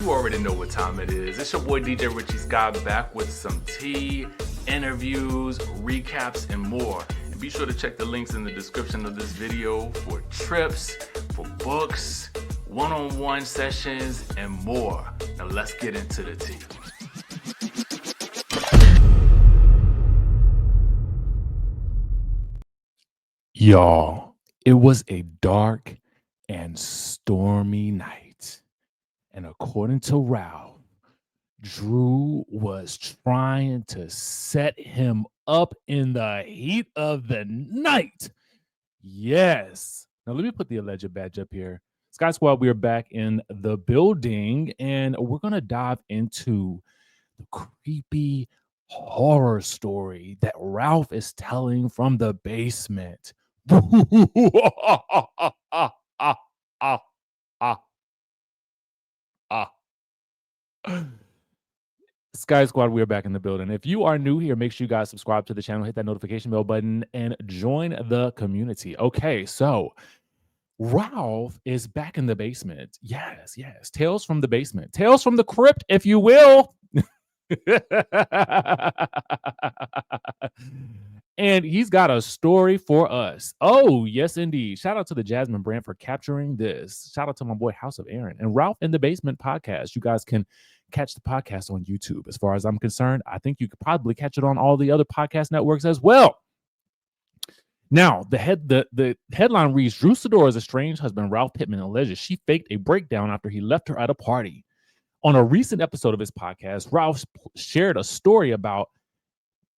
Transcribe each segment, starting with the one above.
You already know what time it is. It's your boy DJ Richie Skye back with some tea, interviews, recaps, and more. And be sure to check the links in the description of this video for trips, for books, one-on-one sessions, and more. Now let's get into the tea. Y'all, it was a dark and stormy night. And according to Ralph, Drew was trying to set him up in the heat of the night. Yes. Now, let me put the alleged badge up here. Sky Squad, we are back in the building, and we're going to dive into the creepy horror story that Ralph is telling from the basement. Sky Squad, we are back in the building. If you are new here, make sure you guys subscribe to the channel, hit that notification bell button, and join the community. Okay, so Ralph is back in the basement. Yes. Tales from the basement. Tales from the crypt, if you will. And he's got a story for us. Oh, yes, indeed. Shout out to the Jasmine brand for capturing this. Shout out to my boy House of Aaron and Ralph in the Basement podcast. You guys can catch the podcast on YouTube. As far as I'm concerned, I think you could probably catch it on all the other podcast networks as well. Now, the headline reads, Drew Sidora's estranged husband, Ralph Pitman, alleges she faked a breakdown after he left her at a party. On a recent episode of his podcast, Ralph shared a story about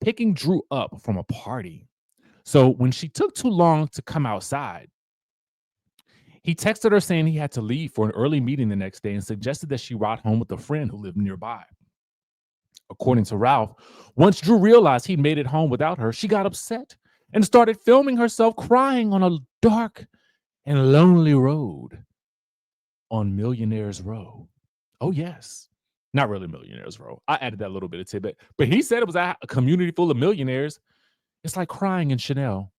picking Drew up from a party. So when she took too long to come outside, he texted her saying he had to leave for an early meeting the next day and suggested that she ride home with a friend who lived nearby. According to Ralph, once Drew realized he'd made it home without her, she got upset and started filming herself crying on a dark and lonely road on Millionaire's Row. Oh, yes. Not really Millionaire's Row. I added that little bit of tidbit. But he said it was a community full of millionaires. It's like crying in Chanel.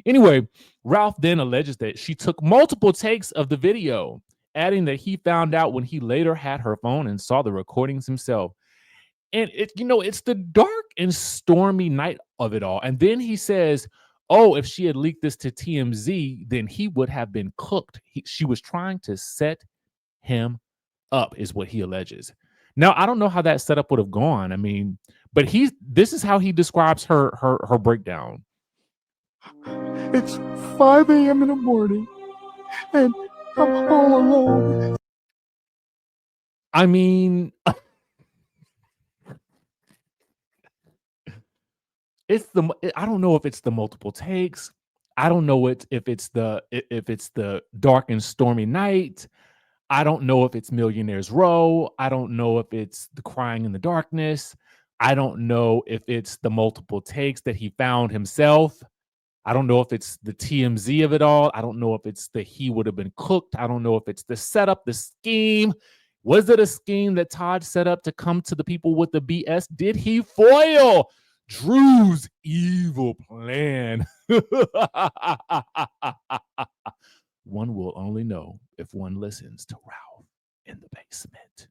Anyway, Ralph then alleges that she took multiple takes of the video, adding that he found out when he later had her phone and saw the recordings himself. And it's the dark and stormy night of it all. And then he says, oh, if she had leaked this to TMZ, then he would have been cooked. She was trying to set him up, is what he alleges. Now, I don't know how that setup would have gone. I mean, but this is how he describes her breakdown. It's 5 a.m. in the morning, and I'm all alone. I mean, I don't know if it's the multiple takes. I don't know if it's the dark and stormy night. I don't know if it's Millionaire's Row. I don't know if it's the crying in the darkness. I don't know if it's the multiple takes that he found himself. I don't know if it's the TMZ of it all. I don't know if it's the he would have been cooked. I don't know if it's the setup, the scheme. Was it a scheme that Todd set up to come to the people with the BS? Did he foil Drew's evil plan? One will only know if one listens to Ralph in the basement.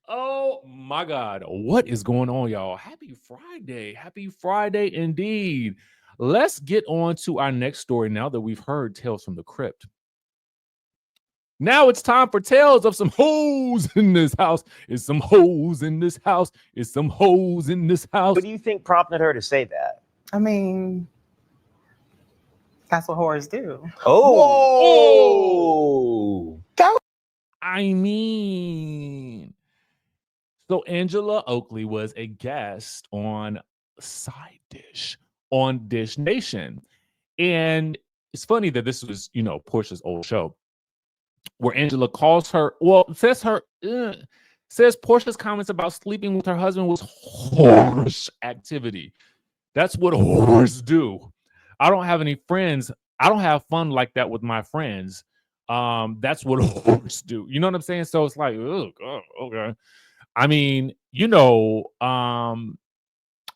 Oh my God. What is going on, y'all? Happy Friday. Happy Friday indeed. Let's get on to our next story now that we've heard Tales from the Crypt. Now it's time for tales of some hoes in this house. Is some hoes in this house? Is some hoes in this house? What do you think prompted her to say that? I mean, that's what whores do. Oh, I mean, so Angela Oakley was a guest on Side Dish on Dish Nation. And it's funny that this was, Porsha's old show, where Angela calls her, says Porsha's comments about sleeping with her husband was horse activity. That's what whores do. I don't have any friends. I don't have fun like that with my friends. That's what whores do. You know what I'm saying? So it's like, oh God, okay. I mean, I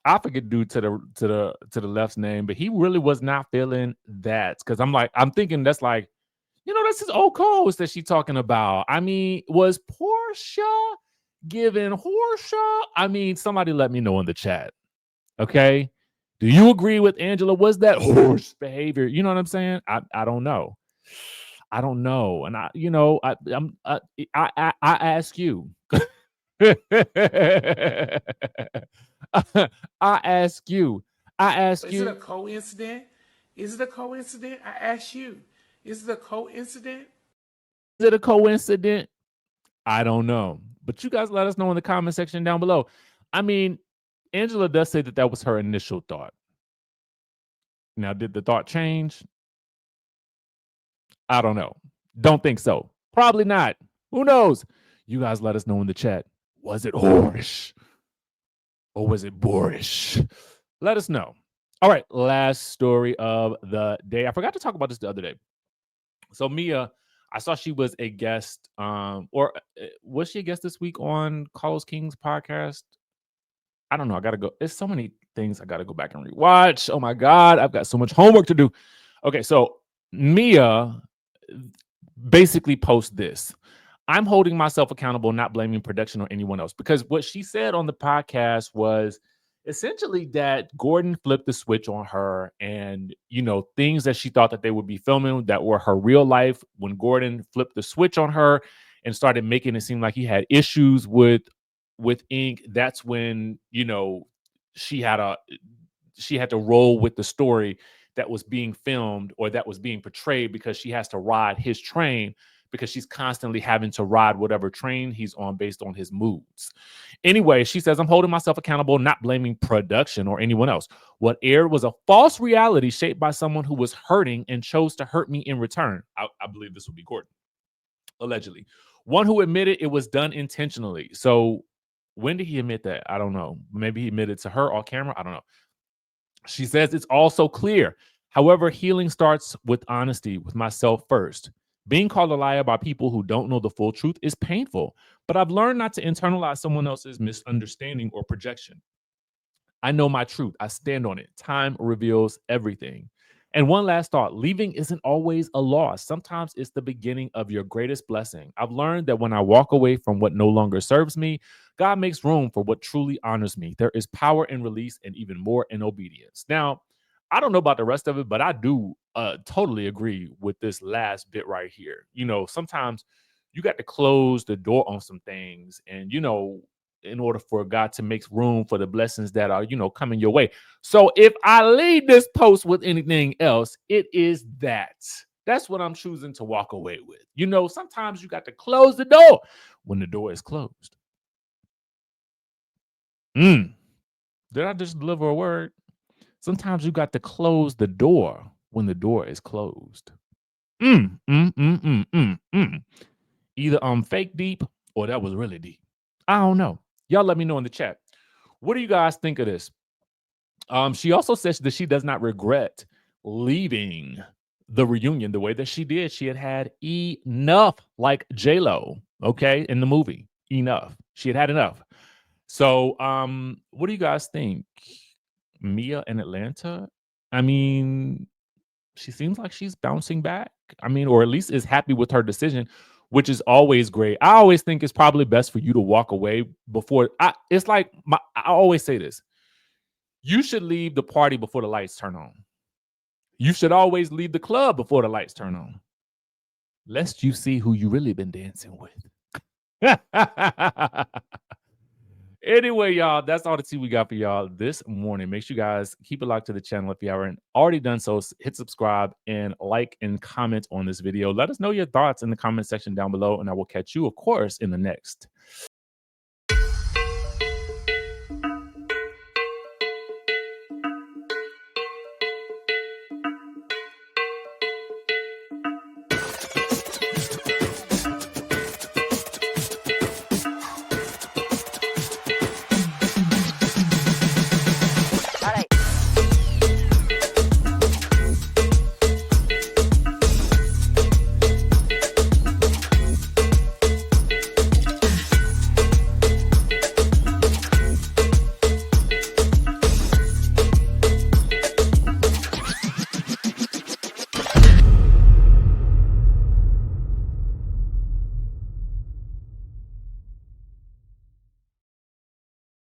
I forget dude to the left's name, but he really was not feeling that because I'm thinking that's like, that's his old codes that she talking about. I mean, was Porsha giving Horsha? I mean, somebody let me know in the chat. Okay. Do you agree with Angela? Was that horse behavior? You know what I'm saying? I don't know. I don't know. And I ask you. I ask you. Is it a coincidence? Is it a coincidence? I ask you. Is it a coincidence? Is it a coincidence? I don't know. But you guys let us know in the comment section down below. I mean, Angela does say that was her initial thought. Now, did the thought change? I don't know. Don't think so. Probably not. Who knows? You guys let us know in the chat. Was it whorish? Or was it boorish? Let us know. All right. Last story of the day. I forgot to talk about this the other day. So Mia, I saw she was a guest. Or was she a guest this week on Carlos King's podcast? I don't know. I got to go. There's so many things I got to go back and rewatch. Oh my God. I've got so much homework to do. Okay. So Mia basically posts this. I'm holding myself accountable, not blaming production or anyone else. Because what she said on the podcast was essentially that Gordon flipped the switch on her and, things that she thought that they would be filming that were her real life. When Gordon flipped the switch on her and started making it seem like he had issues with ink, that's when, she had to roll with the story that was being filmed or that was being portrayed because she has to ride his train because she's constantly having to ride whatever train he's on based on his moods. Anyway, she says, I'm holding myself accountable, not blaming production or anyone else. What aired was a false reality shaped by someone who was hurting and chose to hurt me in return. I believe this would be Gordon, allegedly. One who admitted it was done intentionally. So when did he admit that? I don't know. Maybe he admitted to her on camera. I don't know. She says it's also clear. However, healing starts with honesty with myself first. Being called a liar by people who don't know the full truth is painful, but I've learned not to internalize someone else's misunderstanding or projection. I know my truth. I stand on it. Time reveals everything. And one last thought, leaving isn't always a loss. Sometimes it's the beginning of your greatest blessing. I've learned that when I walk away from what no longer serves me, God makes room for what truly honors me. There is power in release and even more in obedience. Now, I don't know about the rest of it, but I do totally agree with this last bit right here. Sometimes you got to close the door on some things and, in order for God to make room for the blessings that are, coming your way. So if I leave this post with anything else, it is that. That's what I'm choosing to walk away with. Sometimes you got to close the door when the door is closed. Did I just deliver a word? Sometimes you got to close the door when the door is closed. Either I'm fake deep or that was really deep. I don't know. Y'all let me know in the chat. What do you guys think of this? She also says that she does not regret leaving the reunion the way that she did. She had enough, like J-Lo, okay, in the movie. Enough. She had enough. So, what do you guys think? Mia in Atlanta? I mean, she seems like she's bouncing back. I mean, or at least is happy with her decision, which is always great. I always think it's probably best for you to walk away before. It's like I always say this. You should leave the party before the lights turn on. You should always leave the club before the lights turn on. Lest you see who you really been dancing with. Anyway, y'all, that's all the tea we got for y'all this morning. Make sure you guys keep it locked to the channel. If you haven't already done so, hit subscribe and like and comment on this video. Let us know your thoughts in the comment section down below, and I will catch you, of course, in the next